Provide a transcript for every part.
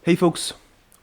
Hey folks,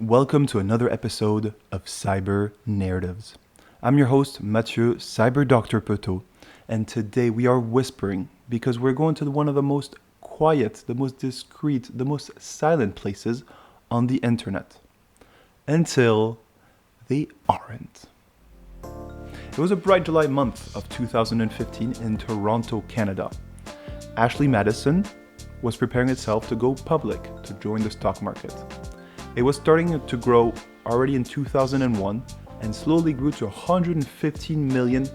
welcome to another episode of Cyber Narratives. I'm your host, Mathieu, Cyber Dr. Peto, and today we are whispering because we're going to one of the most quiet, the most discreet, the most silent places on the internet. Until they aren't. It was a bright July month of 2015 in Toronto, Canada. Ashley Madison was preparing itself to go public to join the stock market. It was starting to grow already in 2001 and slowly grew to 115 million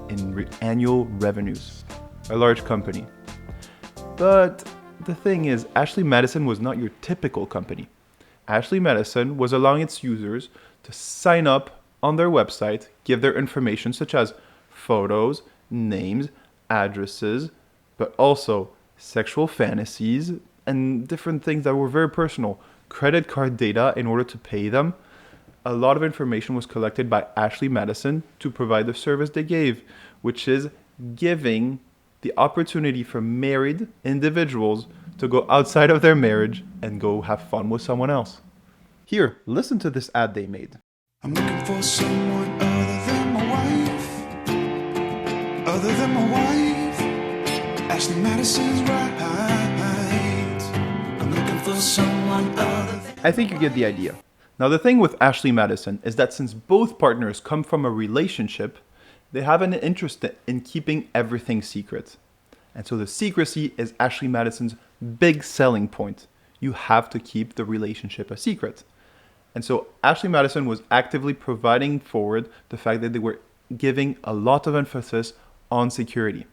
in annual revenues. A large company. But the thing is, Ashley Madison was not your typical company. Ashley Madison was allowing its users to sign up on their website, give their information such as photos, names, addresses, but also sexual fantasies and different things that were very personal. Credit card data in order to pay them. A lot of information was collected by Ashley Madison to provide the service they gave, which is giving the opportunity for married individuals to go outside of their marriage and go have fun with someone else. Here, listen to this ad they made. I'm looking for someone other than my wife. Other than my wife. Ashley Madison's right. I'm looking for someone other than... I think you get the idea. Now the thing with Ashley Madison is that since both partners come from a relationship, they have an interest in keeping everything secret. And so the secrecy is Ashley Madison's big selling point. You have to keep the relationship a secret. And so Ashley Madison was actively providing forward the fact that they were giving a lot of emphasis on security.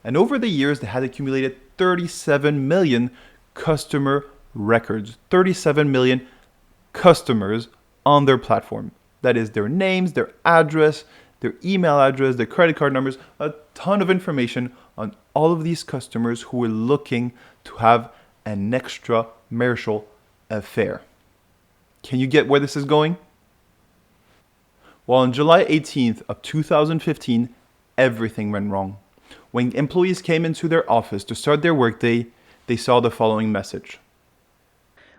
And over the years, they had accumulated 37 million customer records, 37 million customers on their platform. That is their names, their address, their email address, their credit card numbers, a ton of information on all of these customers who were looking to have an extramarital affair. Can you get where this is going? Well, on July 18th of 2015, everything went wrong. When employees came into their office to start their workday, they saw the following message.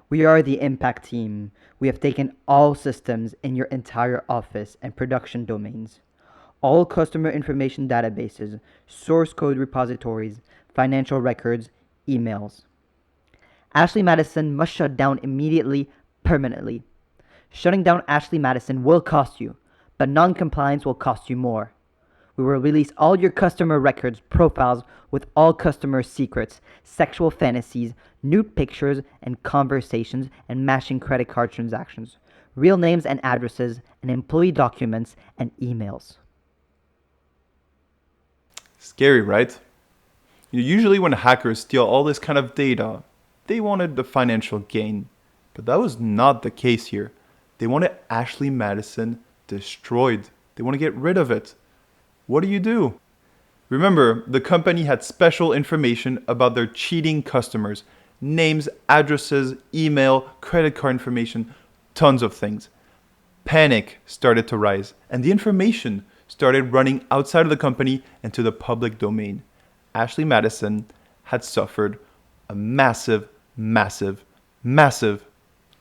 We are the Impact team. We have taken all systems in your entire office and production domains, all customer information databases, source code repositories, financial records, emails. Ashley Madison must shut down immediately, permanently. Shutting down Ashley Madison will cost you, but non-compliance will cost you more. We will release all your customer records, profiles with all customer secrets, sexual fantasies, nude pictures and conversations, and matching credit card transactions, real names and addresses, and employee documents and emails. Scary, right? Usually when hackers steal all this kind of data, they wanted the financial gain. But that was not the case here. They wanted Ashley Madison destroyed. They want to get rid of it. What do? Remember, the company had special information about their cheating customers. Names, addresses, email, credit card information, tons of things. Panic started to rise, and the information started running outside of the company and to the public domain. Ashley Madison had suffered a massive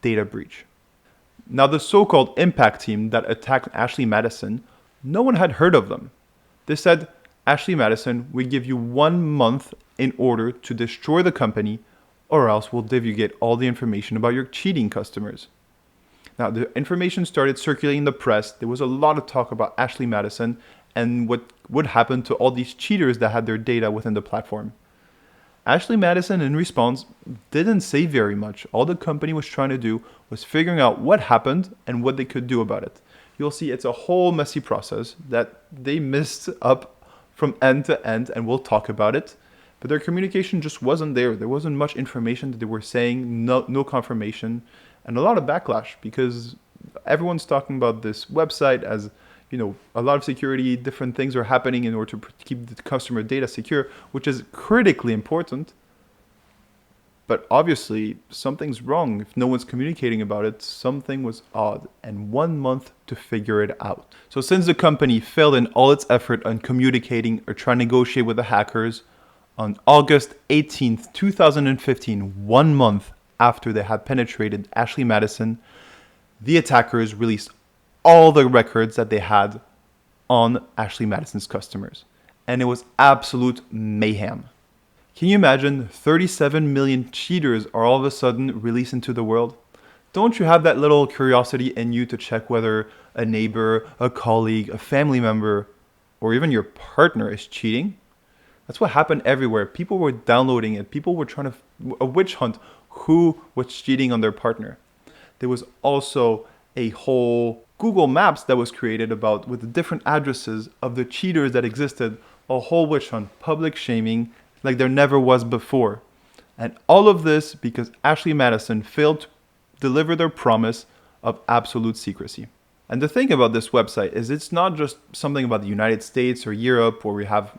data breach. Now, the so-called Impact team that attacked Ashley Madison, no one had heard of them. They said, Ashley Madison, we give you 1 month in order to destroy the company, or else we'll divulgate all the information about your cheating customers. Now, the information started circulating in the press. There was a lot of talk about Ashley Madison and what would happen to all these cheaters that had their data within the platform. Ashley Madison, in response, didn't say very much. All the company was trying to do was figuring out what happened and what they could do about it. You'll see it's a whole messy process that they messed up from end to end, and we'll talk about it. But their communication just wasn't there. There wasn't much information that they were saying, no confirmation, and a lot of backlash because everyone's talking about this website as, a lot of security, different things are happening in order to keep the customer data secure, which is critically important. But obviously, something's wrong. If no one's communicating about it, something was odd, and 1 month to figure it out. So since the company failed in all its effort on communicating or trying to negotiate with the hackers, on August 18th, 2015, 1 month after they had penetrated Ashley Madison, the attackers released all the records that they had on Ashley Madison's customers. And it was absolute mayhem. Can you imagine 37 million cheaters are all of a sudden released into the world? Don't you have that little curiosity in you to check whether a neighbor, a colleague, a family member, or even your partner is cheating? That's what happened everywhere. People were downloading it. People were trying to a witch hunt who was cheating on their partner. There was also a whole Google Maps that was created about with the different addresses of the cheaters that existed, a whole witch hunt, public shaming like there never was before. And all of this because Ashley Madison failed to deliver their promise of absolute secrecy. And the thing about this website is it's not just something about the United States or Europe where we have,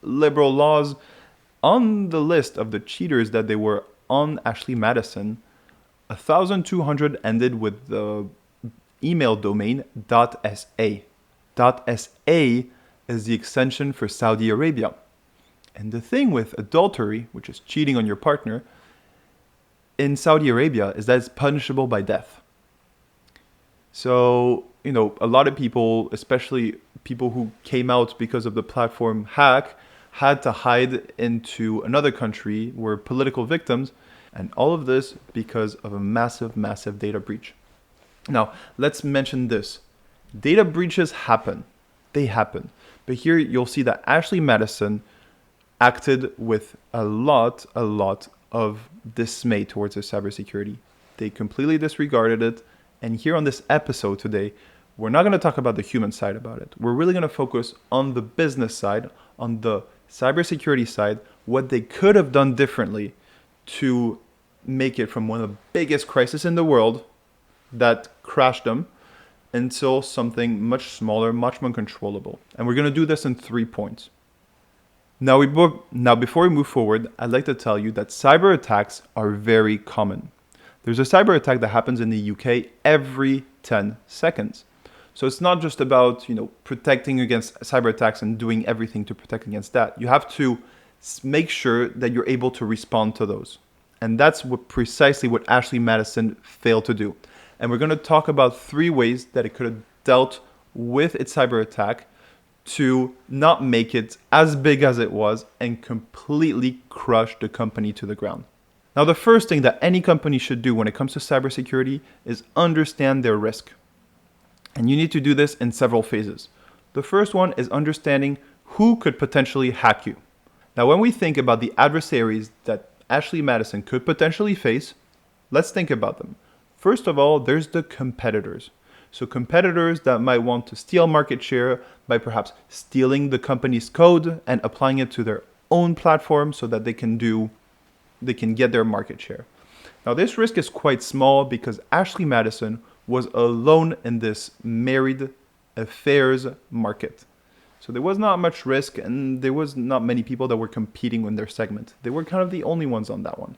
liberal laws. On the list of the cheaters that they were on Ashley Madison, 1,200 ended with the email domain .sa. .sa is the extension for Saudi Arabia. And the thing with adultery, which is cheating on your partner, in Saudi Arabia is that it's punishable by death. So, a lot of people, especially people who came out because of the platform hack, had to hide into another country, were political victims, and all of this because of a massive, massive data breach. Now, let's mention this. Data breaches happen. They happen. But here you'll see that Ashley Madison acted with a lot of dismay towards their cybersecurity. They completely disregarded it. And here on this episode today, we're not going to talk about the human side about it. We're really going to focus on the business side, on the cybersecurity side, what they could have done differently to make it from one of the biggest crises in the world that crashed them until something much smaller, much more controllable. And we're going to do this in 3 points. Now, before we move forward, I'd like to tell you that cyber attacks are very common. There's a cyber attack that happens in the UK every 10 seconds. So it's not just about, protecting against cyber attacks and doing everything to protect against that. You have to make sure that you're able to respond to those. And that's precisely what Ashley Madison failed to do. And we're going to talk about 3 ways that it could have dealt with its cyber attack to not make it as big as it was and completely crush the company to the ground. Now, the first thing that any company should do when it comes to cybersecurity is understand their risk. And you need to do this in several phases. The first one is understanding who could potentially hack you. Now, when we think about the adversaries that Ashley Madison could potentially face, let's think about them. First of all, there's the competitors. So competitors that might want to steal market share by perhaps stealing the company's code and applying it to their own platform so that they can get their market share. Now, this risk is quite small because Ashley Madison was alone in this married affairs market. So there was not much risk and there was not many people that were competing in their segment. They were kind of the only ones on that one.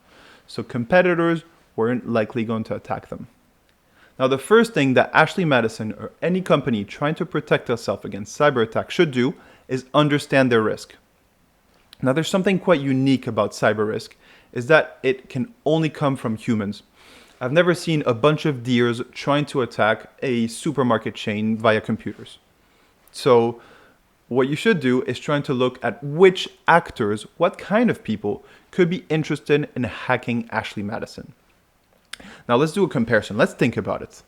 So competitors weren't likely going to attack them. Now, the first thing that Ashley Madison or any company trying to protect itself against cyber attack should do is understand their risk. Now, there's something quite unique about cyber risk, is that it can only come from humans. I've never seen a bunch of deers trying to attack a supermarket chain via computers. So what you should do is trying to look at which actors, what kind of people could be interested in hacking Ashley Madison. Now let's do a comparison. Let's think about it.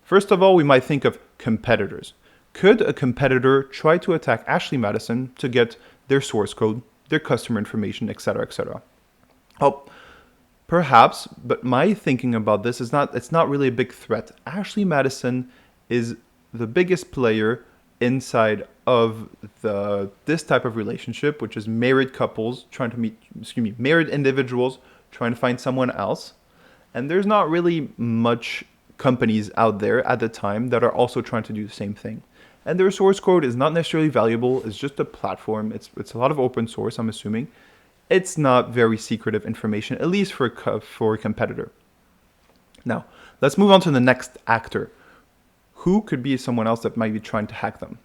First of all, we might think of competitors. Could a competitor try to attack Ashley Madison to get their source code, their customer information, etc., etc.? Oh, perhaps, but my thinking about this is it's not really a big threat. Ashley Madison is the biggest player inside of this type of relationship, which is married couples trying to married individuals trying to find someone else. And there's not really much companies out there at the time that are also trying to do the same thing. And their source code is not necessarily valuable. It's just a platform. It's a lot of open source, I'm assuming. It's not very secretive information, at least for a competitor. Now, let's move on to the next actor. Who could be someone else that might be trying to hack them?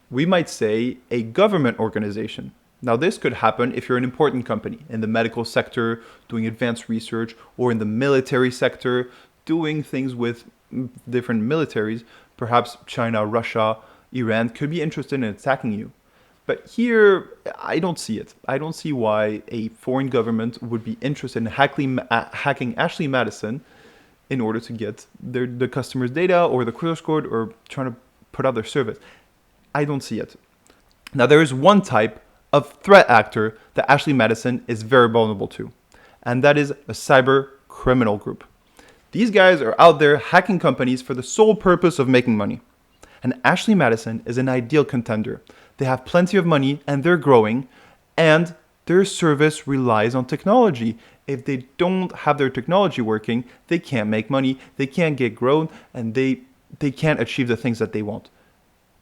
We might say a government organization. Now, this could happen if you're an important company in the medical sector, doing advanced research, or in the military sector, doing things with different militaries. Perhaps China, Russia, Iran could be interested in attacking you. But here, I don't see it. I don't see why a foreign government would be interested in hacking Ashley Madison in order to get the customer's data or the source code or trying to put out their service. I don't see it. Now, there is one type of threat actor that Ashley Madison is very vulnerable to, and that is a cyber criminal group. These guys are out there hacking companies for the sole purpose of making money. And Ashley Madison is an ideal contender. They have plenty of money and they're growing, and their service relies on technology. If they don't have their technology working, they can't make money, they can't get grown, and they can't achieve the things that they want.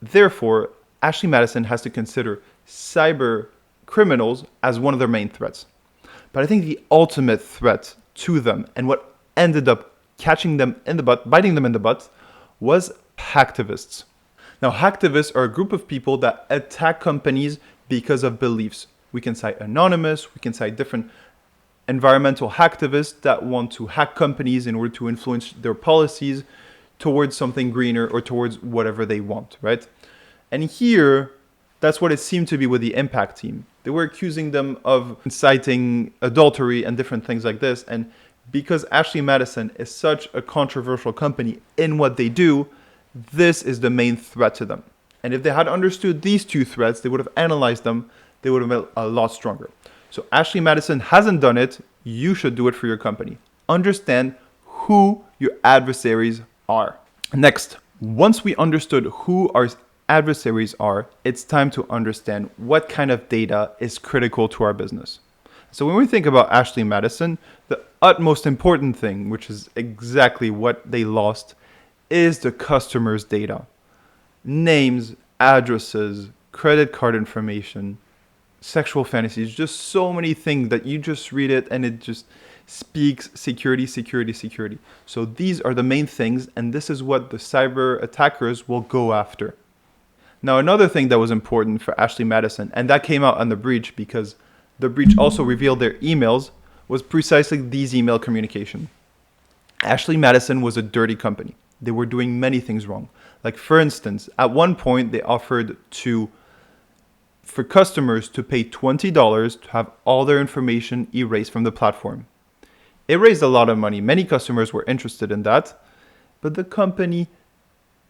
Therefore, Ashley Madison has to consider cyber criminals as one of their main threats. But I think the ultimate threat to them, and what ended up catching them in the butt, biting them in the butt, was hacktivists. Now, hacktivists are a group of people that attack companies because of beliefs. We can cite Anonymous, we can cite different environmental hacktivists that want to hack companies in order to influence their policies towards something greener or towards whatever they want, right? And here, that's what it seemed to be with the Impact team. They were accusing them of inciting adultery and different things like this. And because Ashley Madison is such a controversial company in what they do, this is the main threat to them. And if they had understood these two threats, they would have analyzed them, they would have been a lot stronger. So Ashley Madison hasn't done it. You should do it for your company. Understand who your adversaries are. Next, once we understood who our adversaries are, it's time to understand what kind of data is critical to our business. So when we think about Ashley Madison, the utmost important thing, which is exactly what they lost, is the customer's data. Names, addresses, credit card information, sexual fantasies, just so many things that you just read it and it just speaks security, security, security. So these are the main things, and this is what the cyber attackers will go after. Now, another thing that was important for Ashley Madison, and that came out on the breach because the breach also revealed their emails, was precisely these email communication. Ashley Madison was a dirty company. They were doing many things wrong. Like, for instance, at one point they offered for customers to pay $20 to have all their information erased from the platform. It raised a lot of money. Many customers were interested in that, but the company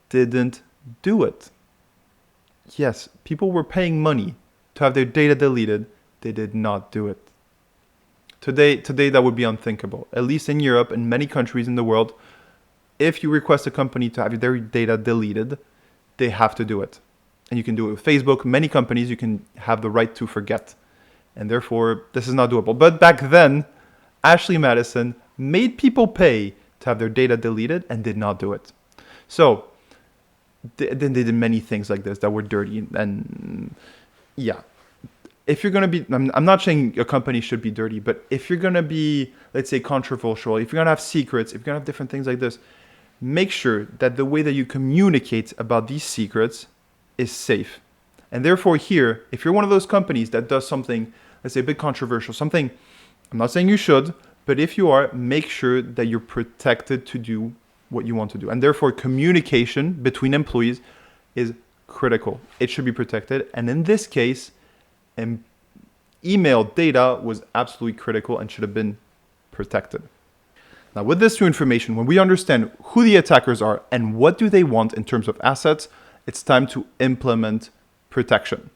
didn't do it. Yes, people were paying money to have their data deleted. They did not do it. Today that would be unthinkable. At least in Europe and many countries in the world, if you request a company to have their data deleted, they have to do it. And you can do it with Facebook. Many companies, you can have the right to forget. And therefore, this is not doable. But back then, Ashley Madison made people pay to have their data deleted and did not do it. So, then they did many things like this that were dirty. And yeah, if you're going to be, I'm not saying a company should be dirty, but if you're going to be, let's say, controversial, if you're going to have secrets, if you're going to have different things like this, make sure that the way that you communicate about these secrets is safe. And therefore here, if you're one of those companies that does something, let's say a bit controversial, something, I'm not saying you should, but if you are, make sure that you're protected to do what you want to do. And therefore communication between employees is critical. It should be protected. And in this case, email data was absolutely critical and should have been protected. Now, with this new information, when we understand who the attackers are and what do they want in terms of assets, it's time to implement protection.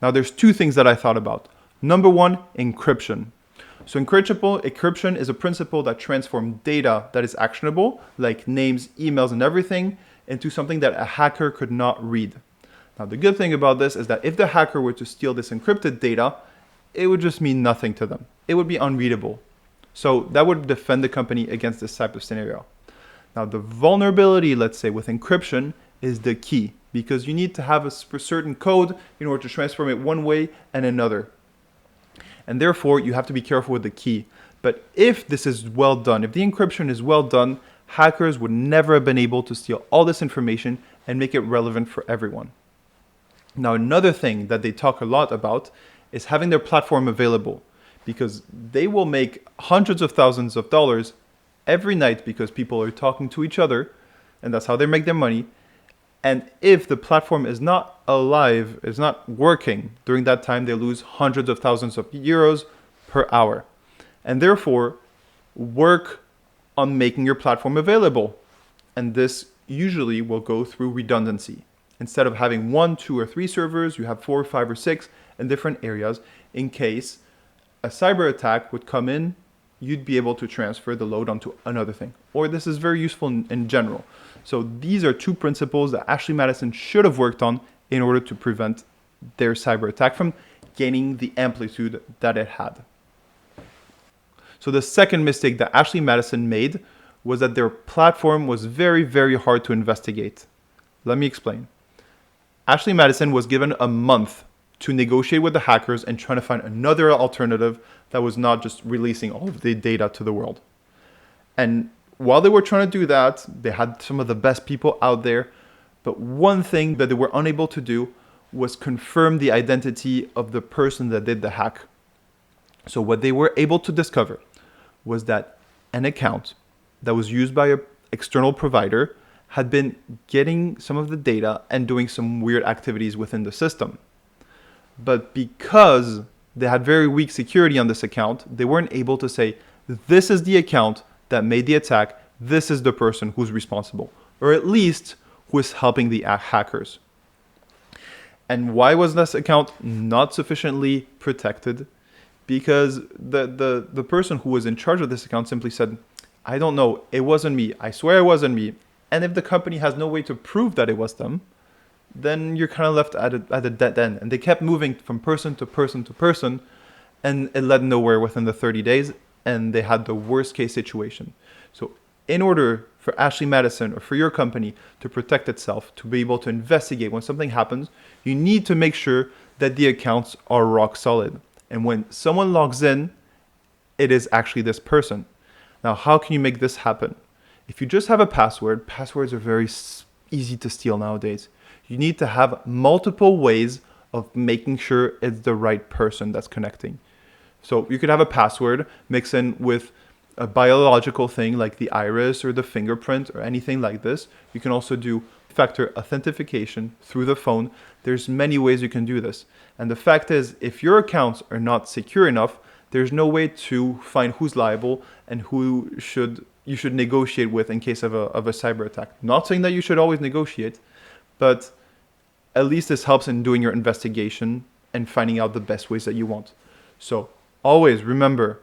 Now, there's two things that I thought about. Number one, encryption. So encryption is a principle that transforms data that is actionable, like names, emails, and everything, into something that a hacker could not read. Now, the good thing about this is that if the hacker were to steal this encrypted data, it would just mean nothing to them. It would be unreadable. So that would defend the company against this type of scenario. Now, the vulnerability, let's say, with encryption is the key, because you need to have a certain code in order to transform it one way and another. And therefore, you have to be careful with the key. But if this is well done, if the encryption is well done, hackers would never have been able to steal all this information and make it relevant for everyone. Now, another thing that they talk a lot about is having their platform available, because they will make hundreds of thousands of dollars every night because people are talking to each other, and that's how they make their money. And if the platform is not alive, is not working during that time, they lose hundreds of thousands of euros per hour. And therefore, work on making your platform available. And this usually will go through redundancy. Instead of having 1, 2, or 3 servers, you have 4, 5, or 6 in different areas. In case a cyber attack would come in, you'd be able to transfer the load onto another thing. Or this is very useful in general. So these are 2 principles that Ashley Madison should have worked on in order to prevent their cyber attack from gaining the amplitude that it had. So the second mistake that Ashley Madison made was that their platform was very, very hard to investigate. Let me explain. Ashley Madison was given a month to negotiate with the hackers and trying to find another alternative that was not just releasing all of the data to the world. And while they were trying to do that, they had some of the best people out there. But one thing that they were unable to do was confirm the identity of the person that did the hack. So what they were able to discover was that an account that was used by an external provider had been getting some of the data and doing some weird activities within the system. But because they had very weak security on this account, they weren't able to say, this is the account that made the attack, this is the person who's responsible, or at least who is helping the hackers. And why was this account not sufficiently protected? Because the person who was in charge of this account simply said, I don't know, it wasn't me, I swear it wasn't me. And if the company has no way to prove that it was them, then you're kind of left at a dead end. And they kept moving from person to person to person, and it led nowhere within the 30 days, and they had the worst case situation. So in order for Ashley Madison or for your company to protect itself, to be able to investigate when something happens, you need to make sure that the accounts are rock solid. And when someone logs in, it is actually this person. Now, how can you make this happen? If you just have a password, passwords are very easy to steal nowadays. You need to have multiple ways of making sure it's the right person that's connecting. So you could have a password mixed in with a biological thing like the iris or the fingerprint or anything like this. You can also do factor authentication through the phone. There's many ways you can do this. And the fact is, if your accounts are not secure enough, there's no way to find who's liable and who you should negotiate with in case of a cyber attack. Not saying that you should always negotiate, but at least this helps in doing your investigation and finding out the best ways that you want. So always remember,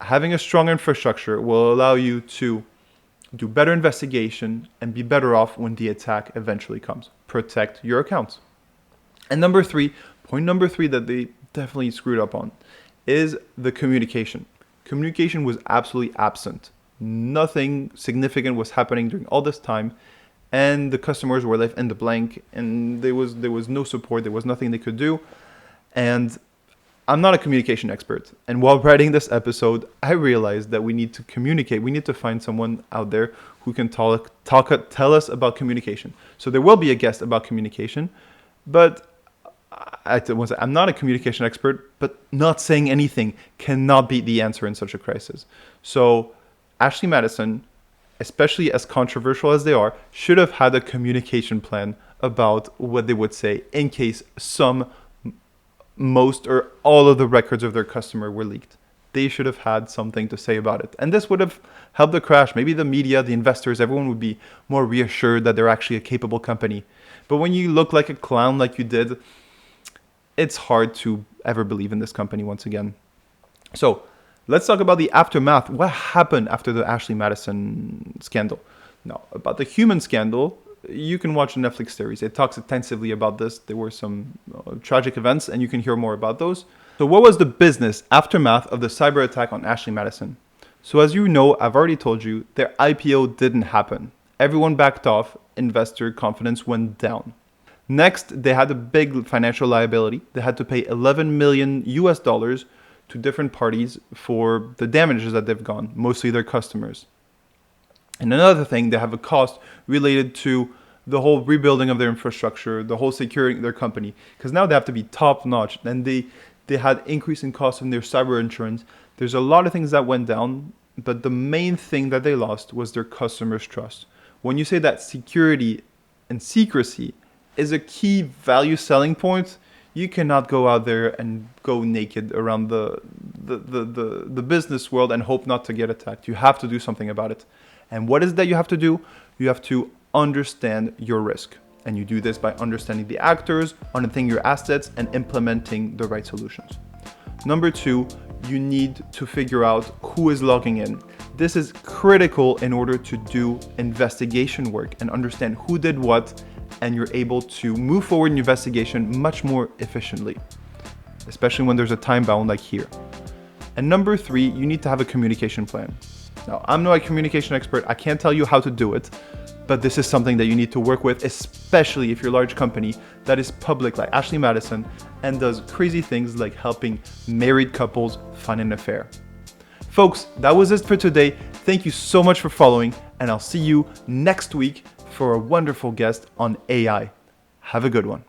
having a strong infrastructure will allow you to do better investigation and be better off when the attack eventually comes. Protect your accounts. And point number three that they definitely screwed up on is the communication. Communication was absolutely absent. Nothing significant was happening during all this time, and the customers were left in the blank, and there was no support, there was nothing they could do. And I'm not a communication expert, and while writing this episode, I realized that we need to communicate. We need to find someone out there who can tell us about communication. So there will be a guest about communication, but I'm not a communication expert, but not saying anything cannot be the answer in such a crisis. So Ashley Madison, especially as controversial as they are, should have had a communication plan about what they would say in case most or all of the records of their customer were leaked. They should have had something to say about it. And this would have helped the crash. Maybe the media, the investors, everyone would be more reassured that they're actually a capable company. But when you look like a clown like you did, it's hard to ever believe in this company once again. So let's talk about the aftermath. What happened after the Ashley Madison scandal? Now, about the human scandal, you can watch the Netflix series. It talks extensively about this. There were some tragic events, and you can hear more about those. So what was the business aftermath of the cyber attack on Ashley Madison? So as you know, I've already told you, their IPO didn't happen. Everyone backed off. Investor confidence went down. Next, they had a big financial liability. They had to pay $11 million to different parties for the damages that they've gone, mostly their customers. And another thing, they have a cost related to the whole rebuilding of their infrastructure, the whole securing their company, because now they have to be top notch. And they had increasing costs in their cyber insurance. There's a lot of things that went down, but the main thing that they lost was their customers' trust. When you say that security and secrecy is a key value selling point, you cannot go out there and go naked around the business world and hope not to get attacked. You have to do something about it. And what is that you have to do? You have to understand your risk. And you do this by understanding the actors, understanding your assets, and implementing the right solutions. Number two, you need to figure out who is logging in. This is critical in order to do investigation work and understand who did what, and you're able to move forward in investigation much more efficiently, especially when there's a time bound like here. And number three, you need to have a communication plan. Now, I'm not a communication expert. I can't tell you how to do it, but this is something that you need to work with, especially if you're a large company that is public like Ashley Madison and does crazy things like helping married couples find an affair. Folks, that was it for today. Thank you so much for following, and I'll see you next week for a wonderful guest on AI. Have a good one.